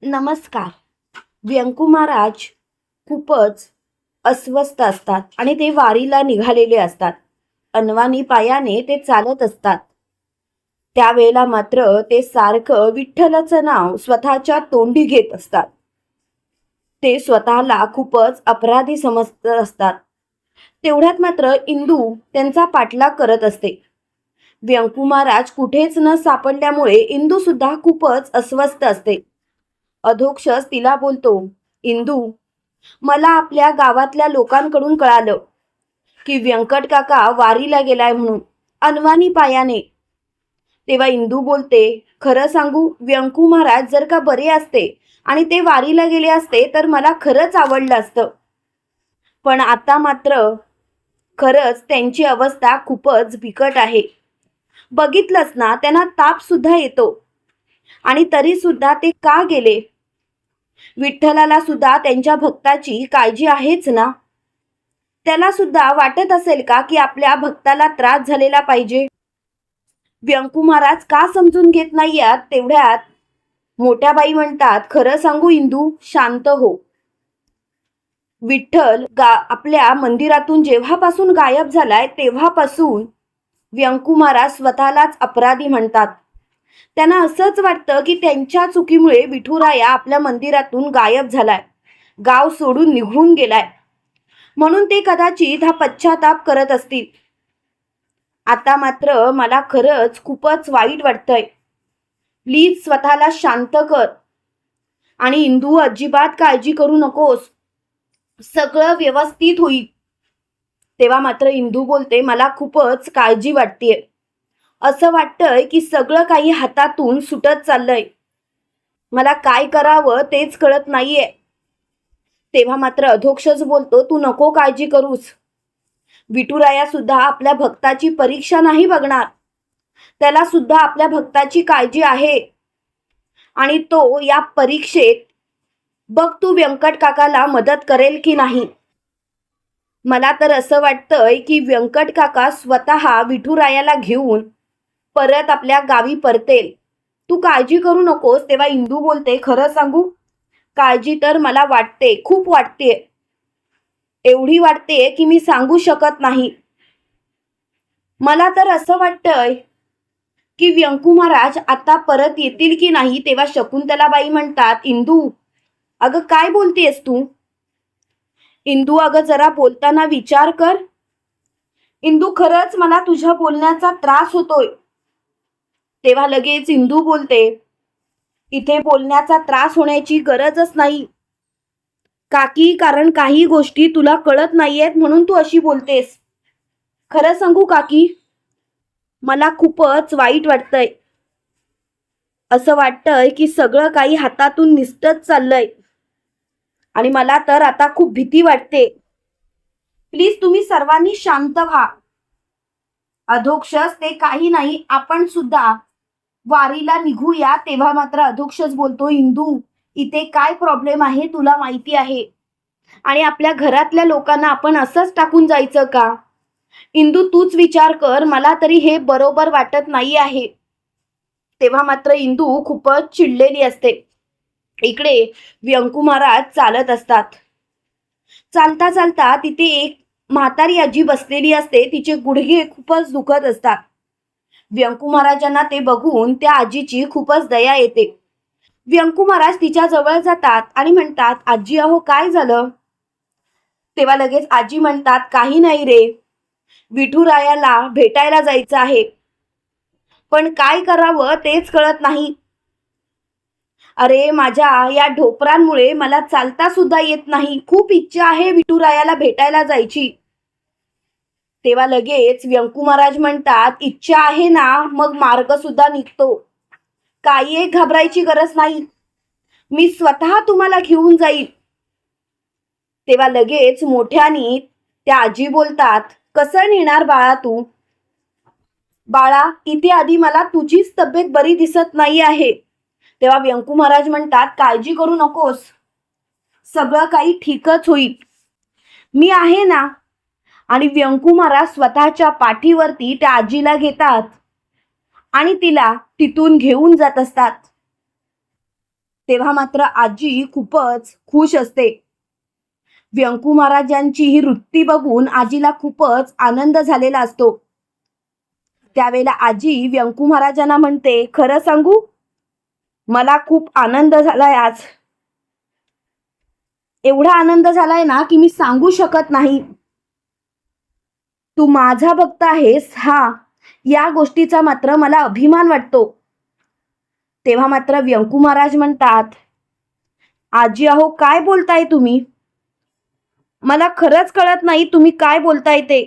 नमस्कार. व्यंकू महाराज खूपच अस्वस्थ असतात आणि ते वारीला निघालेले असतात. अनवाणी पायाने ते चालत असतात. त्यावेळेला मात्र ते सारखं विठ्ठलाचं नाव स्वतःच्या तोंडी घेत असतात. ते स्वतःला खूपच अपराधी समजत असतात. तेवढ्यात मात्र इंदू त्यांचा पाठलाग करत असते. व्यंकू महाराज कुठेच न सापडल्यामुळे इंदू सुद्धा खूपच अस्वस्थ असते. अधोक्षज तिला बोलतो, इंदू, मला आपल्या गावातल्या लोकांकडून कळालं की व्यंकट काका वारीला गेलाय म्हणून, अनवाणी पायाने. तेव्हा इंदू बोलते, खरं सांगू, व्यंकू महाराज जर का बरे असते आणि ते वारीला गेले असते तर मला खरंच आवडलं असतं. पण आता मात्र खरंच त्यांची अवस्था खूपच बिकट आहे. बघितलंच ना, त्यांना ताप सुद्धा येतो. आणि तरी सुद्धा ते का गेले? विठ्ठलाला सुद्धा त्यांच्या भक्ताची काळजी आहेच ना. त्याला सुद्धा वाटत असेल का की आपल्या भक्ताला त्रास झालेला पाहिजे? व्यंकू महाराज का समजून घेत नाहीयात? तेवढ्यात मोठ्या बाई म्हणतात, खरं सांगू इंदू, शांत हो. विठ्ठल आपल्या मंदिरातून जेव्हापासून गायब झालाय तेव्हापासून व्यंकू महाराज स्वतःलाच अपराधी म्हणतात. त्यांना असंच वाटतं की त्यांच्या चुकीमुळे विठुराया आपल्या मंदिरातून गायब झालाय, गाव सोडून निघून गेलाय, म्हणून ते कदाचित हा पश्चाताप करत असतील. आता मात्र मला खरंच खूपच वाईट वाटतंय. प्लीज स्वतःला शांत कर. आणि इंदू, अजिबात काळजी करू नकोस, सगळं व्यवस्थित होईल. तेव्हा मात्र इंदू बोलते, मला खूपच काळजी वाटतेय. असं वाटतंय की सगळं काही हातातून सुटत चाललंय. मला काय करावं तेच कळत नाहीये. तेव्हा मात्र अधोक्षज बोलतो, तू नको काळजी करूस. विठुराया सुद्धा आपल्या भक्ताची परीक्षा नाही बघणार. त्याला सुद्धा आपल्या भक्ताची काळजी आहे. आणि तो या परीक्षेत बघ तू व्यंकट काकाला मदत करेल की नाही. मला तर असं वाटतंय की व्यंकट काका स्वतः विठुरायाला घेऊन परत आपल्या गावी परतेल. तू काळजी करू नकोस. तेव्हा इंदू बोलते, खरं सांगू, काळजी तर मला वाटते, खूप वाटते. एवढी वाटते की मी सांगू शकत नाही. मला तर असं वाटतंय की व्यंकू महाराज आता परत येतील की नाही. तेव्हा शकुंतलाबाई म्हणतात, इंदू, अगं काय बोलतेस तू? इंदू, अगं जरा बोलताना विचार कर. इंदू, खरंच मला तुझ्या बोलण्याचा त्रास होतोय. तेव्हा लगेच इंदू बोलते, इथे बोलण्याचा त्रास होण्याची गरजच नाही काकी, कारण काही गोष्टी तुला कळत नाहीयेत म्हणून तू अशी बोलतेस. खरं सांगू काकी, मला खूपच वाईट वाटतंय. असं वाटतंय की सगळं काही हातातून निसटत चाललंय आणि मला तर आता खूप भीती वाटते. प्लीज तुम्ही सर्वांनी शांत व्हा. अधोक्षज, ते काही नाही, आपण सुद्धा वारीला निघूया. तेव्हा मात्र अधोक्षज बोलतो, इंदू, इथे काय प्रॉब्लेम आहे तुला माहिती आहे. आणि आपल्या घरातल्या लोकांना आपण असंच टाकून जायचं का? इंदू, तूच विचार कर, मला तरी हे बरोबर वाटत नाही आहे. तेव्हा मात्र इंदू खूपच चिडलेली असते. इकडे व्यंकू महाराज चालत असतात. चालता चालता तिथे एक म्हातारी आजी बसलेली असते. तिचे गुडघे खूपच दुखत असतात. व्यंकू महाराजांना ते बघून त्या आजीची खूपच दया येते. व्यंकू महाराज तिच्या जवळ जातात आणि म्हणतात, आजी, अहो काय झालं? तेव्हा लगेच आजी म्हणतात, काही नाही रे, विठुरायाला भेटायला जायचं आहे, पण काय करावं तेच कळत नाही. अरे, माझ्या या ढोपरांमुळे मला चालता सुद्धा येत नाही. खूप इच्छा आहे विठुरायाला भेटायला जायची. तेव्हा लगेच व्यंकू महाराज म्हणतात, इच्छा आहे ना, मग मार्ग सुद्धा निघतो. काही एक घाबरायची गरज नाही, मी स्वतः तुम्हाला घेऊन जाईल. तेव्हा लगेच मोठ्यानी त्या आजी बोलतात, कसं नेणार बाळा तू? बाळा, इथे आधी मला तुझीच तब्येत बरी दिसत नाही आहे. तेव्हा व्यंकू महाराज म्हणतात, काळजी करू नकोस, सगळं काही ठीकच होईल, मी आहे ना. आणि व्यंकू महाराज स्वतःच्या पाठीवरती त्या आजीला घेतात आणि तिला तिथून घेऊन जात असतात. तेव्हा मात्र आजी खूपच खुश असते. व्यंकू महाराजांची ही वृत्ती बघून आजीला खूपच आनंद झालेला असतो. त्यावेळेला आजी व्यंकू महाराजांना म्हणते, खरं सांगू, मला खूप आनंद झालाय आज. एवढा आनंद झालाय ना की मी सांगू शकत नाही. तू माझा भक्त आहेस, या गोष्टीचा मात्र मला अभिमान वाटतो. तेव्हा मात्र व्यंकू महाराज म्हणतात, आजी अहो काय बोलताय तुम्ही? मला खरंच कळत नाही तुम्ही काय बोलताय ते.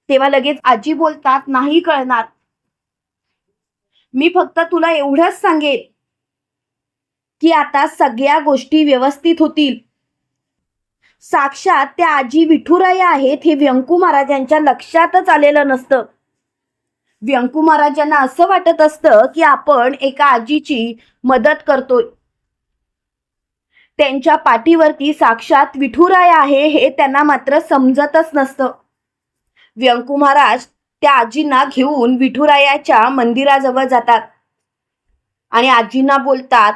तेव्हा लगेच आजी बोलतात, नाही कळणार. मी फक्त तुला एवढंच सांगेन की आता सगळ्या गोष्टी व्यवस्थित होतील. साक्षात त्या आजी विठुराया आहेत हे व्यंकू महाराजांच्या लक्षातच आलेलं नसतं. व्यंकू महाराजांना असं वाटत असतं की आपण एका आजीची मदत करतोय. त्यांच्या पाठीवरती साक्षात विठुराया आहे हे त्यांना मात्र समजतच नसतं. व्यंकू महाराज त्या आजींना घेऊन विठुरायाच्या मंदिराजवळ जातात आणि आजींना बोलतात,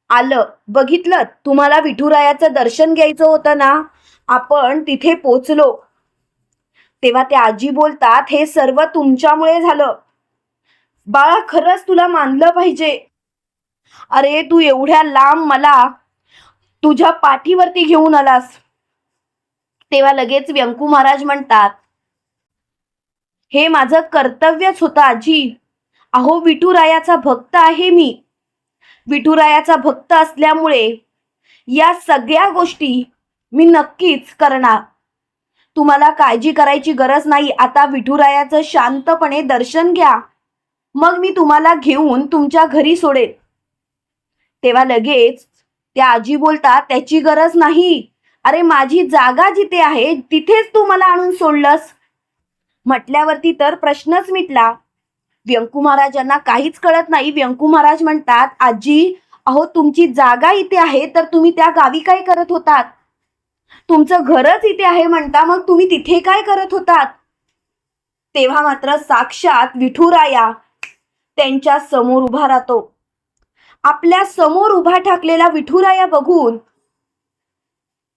आलं बघितलं, तुम्हाला विठुरायाचं दर्शन घ्यायचं होतं ना, आपण तिथे पोचलो. तेव्हा त्या आजी बोलतात, हे सर्व तुमच्यामुळे झालं. बाळा खरंच तुला मानलं पाहिजे. अरे तू एवढ्या लांब मला तुझ्या पाठीवरती घेऊन आलास. तेव्हा लगेच व्यंकू महाराज म्हणतात, हे माझं कर्तव्यच होतं आजी. अहो विठुरायाचा भक्त आहे मी. विठुरायाचा भक्त असल्यामुळे या सगळ्या गोष्टी मी नक्कीच करणार. तुम्हाला काळजी करायची गरज नाही. आता विठुरायाचं शांतपणे दर्शन घ्या, मग मी तुम्हाला घेऊन तुमच्या घरी सोडेन. तेव्हा लगेच त्या आजी बोलतात, त्याची गरज नाही. अरे माझी जागा जिथे आहे तिथेच तू मला आणून सोडलंस. म्हटल्यावरती तर प्रश्नच मिटला. व्यंकू महाराजांना काहीच कळत नाही. व्यंकू महाराज म्हणतात, आजी अहो तुमची जागा इथे आहे तर तुम्ही त्या गावी काय करत होतात? तुमचं घरच इथे आहे म्हणता, मग तुम्ही तिथे काय करत होतात? तेव्हा मात्र साक्षात विठुराया त्यांच्या समोर उभा राहतो. आपल्या समोर उभा ठाकलेला विठुराया बघून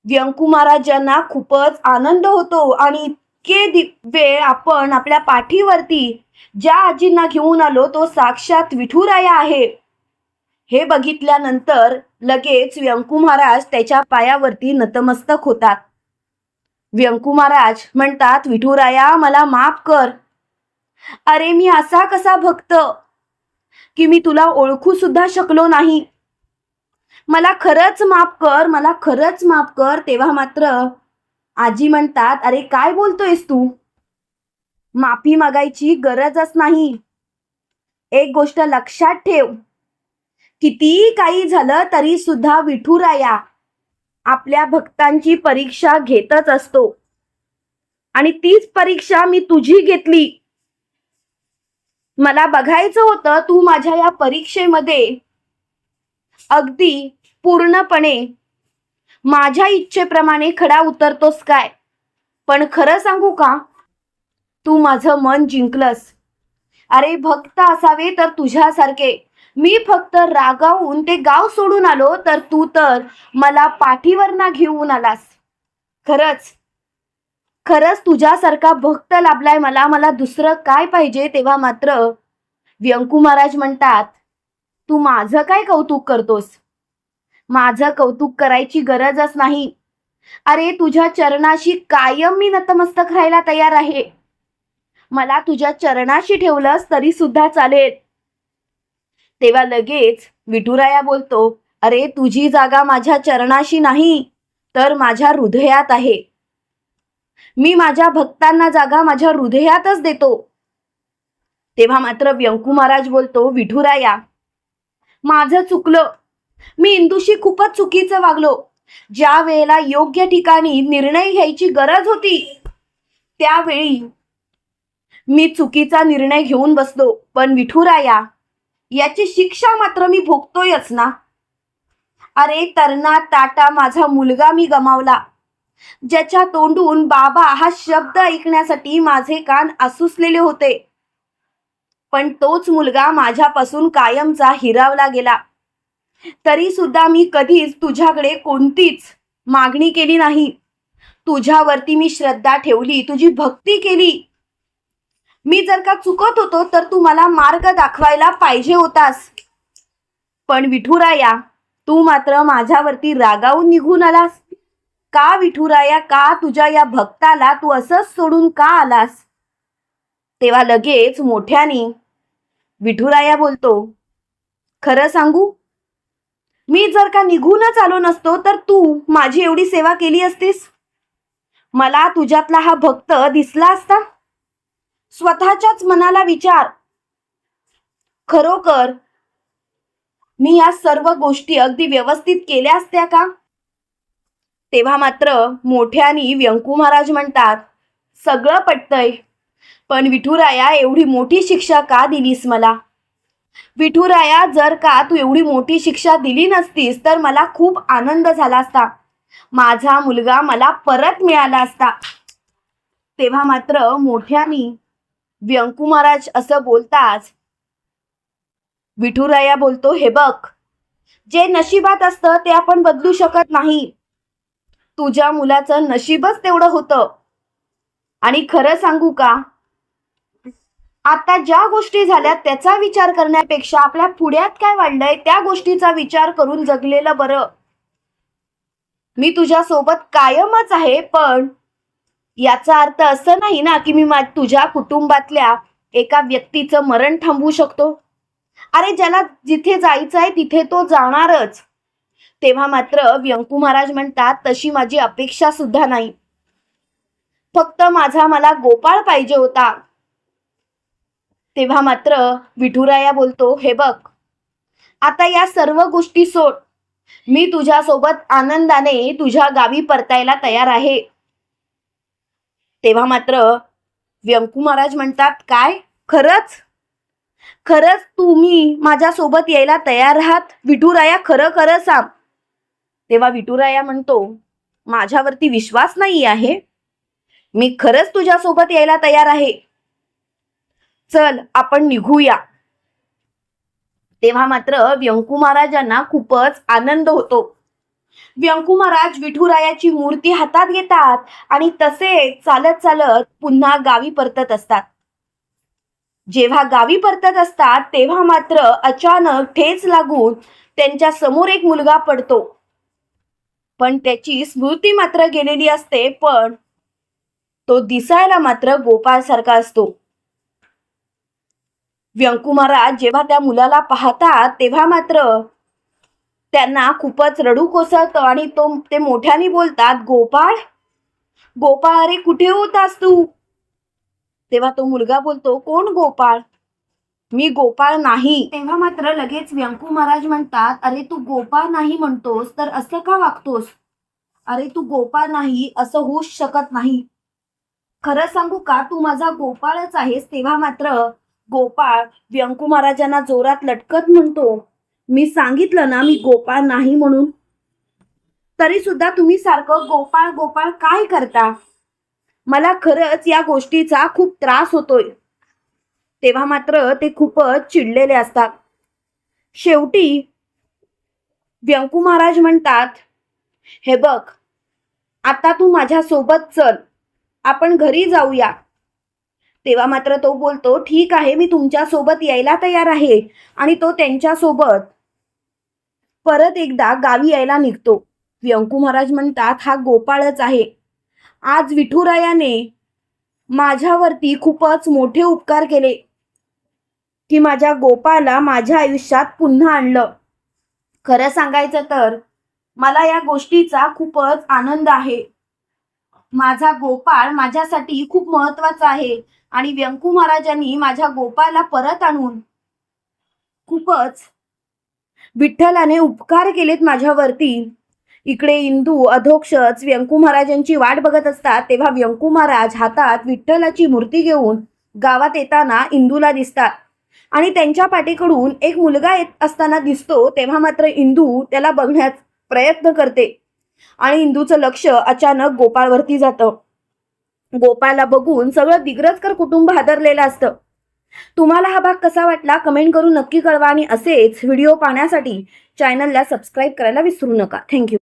व्यंकू महाराजांना खूपच आनंद होतो आणि इतके वेळ आपण आपल्या पाठीवरती ज्या आजींना घेऊन आलो तो साक्षात विठुराया आहे हे बघितल्यानंतर लगेच व्यंकू महाराज त्याच्या पायावरती नतमस्तक होतात. व्यंकू महाराज म्हणतात, विठुराया मला माफ कर. अरे मी असा कसा भक्त की मी तुला ओळखू सुद्धा शकलो नाही. मला खरंच माफ कर, मला खरंच माफ कर. तेव्हा मात्र आजी म्हणतात, अरे काय बोलतोयस तू? माफी मागायची गरजच नाही. एक गोष्ट लक्षात ठेव, कितीही काही झालं तरी सुद्धा विठुराया आपल्या भक्तांची परीक्षा घेतच असतो आणि तीच परीक्षा मी तुझी घेतली. मला बघायचं होतं तू माझ्या या परीक्षेमध्ये अगदी पूर्णपणे माझ्या इच्छेप्रमाणे खडा उतरतोस काय. पण खरं सांगू का, तू माझं मन जिंकलंस. अरे भक्त असावे तर तुझ्यासारखे. मी फक्त रागावून ते गाव सोडून आलो तर तू तर मला पाठीवर ना घेऊन आलास. खरंच खरंच तुझ्यासारखा भक्त लाभलाय मला. मला दुसरं काय पाहिजे? तेव्हा मात्र व्यंकू महाराज म्हणतात, तू माझं काय कौतुक करतोस? माझं कौतुक करायची गरजच नाही. अरे तुझ्या चरणाशी कायम मी नतमस्तक राहायला तयार आहे. मला तुझ्या चरणाशी ठेवलंस तरी सुद्धा चालेल. तेव्हा लगेच विठुराया बोलतो, अरे तुझी जागा माझ्या चरणाशी नाही तर माझ्या हृदयात आहे. मी माझ्या भक्तांना जागा माझ्या हृदयातच देतो. तेव्हा मात्र व्यंकू महाराज बोलतो, विठुराया माझं चुकलं. मी इंदूशी खूपच चुकीचं वागलो. ज्या वेळेला योग्य ठिकाणी निर्णय घ्यायची गरज होती त्यावेळी मी चुकीचा निर्णय घेऊन बसलो. पण विठुराया याची शिक्षा मात्र मी भोगतोयच ना. अरे तरणा ताटा माझा मुलगा मी गमावला, ज्याच्या तोंडून बाबा हा शब्द ऐकण्यासाठी माझे कान आसुसलेले होते. पण तोच मुलगा माझ्यापासून कायमचा हिरावला गेला. तरी सुद्धा मी कधीच तुझ्याकडे कोणतीच मागणी केली नाही. तुझ्यावरती मी श्रद्धा ठेवली, तुझी भक्ती केली. मी जर का चुकत होतो तर तू मला मार्ग दाखवायला पाहिजे होतास. पण विठुराया, तू मात्र माझ्यावरती रागावून निघून आलास. का विठुराया, का तुझ्या या भक्ताला तू असंच सोडून का आलास? तेव्हा लगेच मोठ्याने विठुराया बोलतो, खरं सांगू, मी जर का निघूनच आलो नसतो तर तू माझी एवढी सेवा केली असतीस? मला तुझ्यातला हा भक्त दिसला असता? स्वतःच्याच मनाला विचार, खरोखर मी या सर्व गोष्टी अगदी व्यवस्थित केल्या असत्या का? तेव्हा मात्र मोठ्यानी व्यंकू महाराज म्हणतात, सगळं पटतंय, पण विठुराया एवढी मोठी शिक्षा का दिलीस मला? विठुराया, जर का तू एवढी मोठी शिक्षा दिली नसतीस तर मला खूप आनंद झाला असता. माझा मुलगा मला परत मिळाला असता. तेव्हा मात्र मोठ्यानी व्यंकू महाराज असं बोलताच विठुराया बोलतो, हे बघ, जे नशिबात असतं ते आपण बदलू शकत नाही. तुझ्या मुलाचं नशीबच तेवढं होतं. आणि खरं सांगू का, आता ज्या गोष्टी झाल्या त्याचा विचार करण्यापेक्षा आपल्या पुढ्यात काय वाढलंय त्या गोष्टीचा विचार करून जगलेलं बरं. मी तुझ्या सोबत कायमच आहे, पण याचा अर्थ असं नाही ना की मी तुझ्या कुटुंबातल्या एका व्यक्तीचं मरण थांबवू शकतो. अरे, ज्याला जिथे जायचं आहे तिथे तो जाणारच. तेव्हा मात्र व्यंकू महाराज म्हणतात, तशी माझी अपेक्षा सुद्धा नाही. फक्त मला गोपाळ पाहिजे होता. तेव्हा मात्र विठुराया बोलतो, हे बघ, आता या सर्व गोष्टी सोड. मी तुझ्यासोबत आनंदाने तुझ्या गावी परतायला तयार आहे. तेव्हा मात्र व्यंकू महाराज म्हणतात, काय, खरंच खरंच तुम्ही माझ्यासोबत यायला तयार आहात? विठुराया, खरं खरं सांग. तेव्हा विठुराया म्हणतो, माझ्यावरती विश्वास नाही आहे, मी खरंच तुझ्यासोबत यायला तयार आहे. चल, आपण निघूया. तेव्हा मात्र व्यंकू महाराजांना खूपच आनंद होतो. व्यंकू महाराज विठुरायाची मूर्ती हातात घेतात आणि तसे चालत चालत पुन्हा गावी परतत असतात. जेव्हा गावी परतत असतात तेव्हा मात्र अचानक ठेच लागून त्यांच्या समोर एक मुलगा पडतो. पण त्याची स्मृती मात्र गेलेली असते, पण तो दिसायला मात्र गोपाळ सारखा असतो. व्यंकू महाराज जेव्हा त्या मुलाला पाहतात तेव्हा मात्र त्यांना खूपच रडू कोसळतं आणि ते मोठ्याने बोलतात, गोपाळ, गोपाळ, अरे कुठे होतास तू? तेव्हा तो मुलगा बोलतो, कोण गोपाळ? मी गोपाळ नाही. तेव्हा मात्र लगेच व्यंकू महाराज म्हणतात, अरे तू गोपाळ नाही म्हणतोस तर असं का वागतोस? अरे तू गोपाळ नाही असं होऊच शकत नाही. खरं सांगू का, तू माझा गोपाळच आहेस. तेव्हा मात्र गोपाळ व्यंकू महाराजांना जोरात लटकत म्हणतो, मी सांगितलं ना मी गोपाळ नाही म्हणून. तरी सुद्धा तुम्ही सारखं गोपाळ गोपाळ काय करता? मला खरंच या गोष्टीचा खूप त्रास होतोय. तेव्हा मात्र ते खूपच चिडलेले असतात. शेवटी व्यंकू महाराज म्हणतात, हे बघ, आता तू माझ्या सोबत चल, आपण घरी जाऊया. तेव्हा मात्र तो बोलतो, ठीक आहे, मी तुमच्या सोबत यायला तयार आहे. आणि तो त्यांच्या सोबत परत एकदा गावी यायला निघतो. व्यंकू महाराज म्हणतात, हा गोपाळच आहे. आज विठुरायाने माझ्यावरती खूपच मोठे उपकार केले की माझ्या गोपाळला माझ्या आयुष्यात पुन्हा आणलं. खरं सांगायचं तर मला या गोष्टीचा खूपच आनंद आहे. माझा गोपाळ माझ्यासाठी खूप महत्वाचा आहे आणि व्यंकू महाराजांनी माझ्या गोपाळला परत आणून खूपच विठ्ठलाने उपकार केलेत माझ्यावरती. इकडे इंदू अधोक्षच व्यंकू महाराजांची वाट बघत असतात. तेव्हा व्यंकू महाराज हातात विठ्ठलाची मूर्ती घेऊन गावात येताना इंदूला दिसतात आणि त्यांच्या पाठीकडून एक मुलगा येत असताना दिसतो. तेव्हा मात्र इंदू त्याला बघण्याचा प्रयत्न करते आणि इंदूचं लक्ष अचानक गोपाळवरती जातं. गोपाळला बघून सगळं दिग्रजकर कुटुंब हादरलेलं असतं. तुम्हाला हा भाग कसा वाटला कमेंट करून नक्की कळवा आणि असेच व्हिडिओ पाहण्यासाठी चॅनलला सबस्क्राईब करायला विसरू नका. थँक्यू.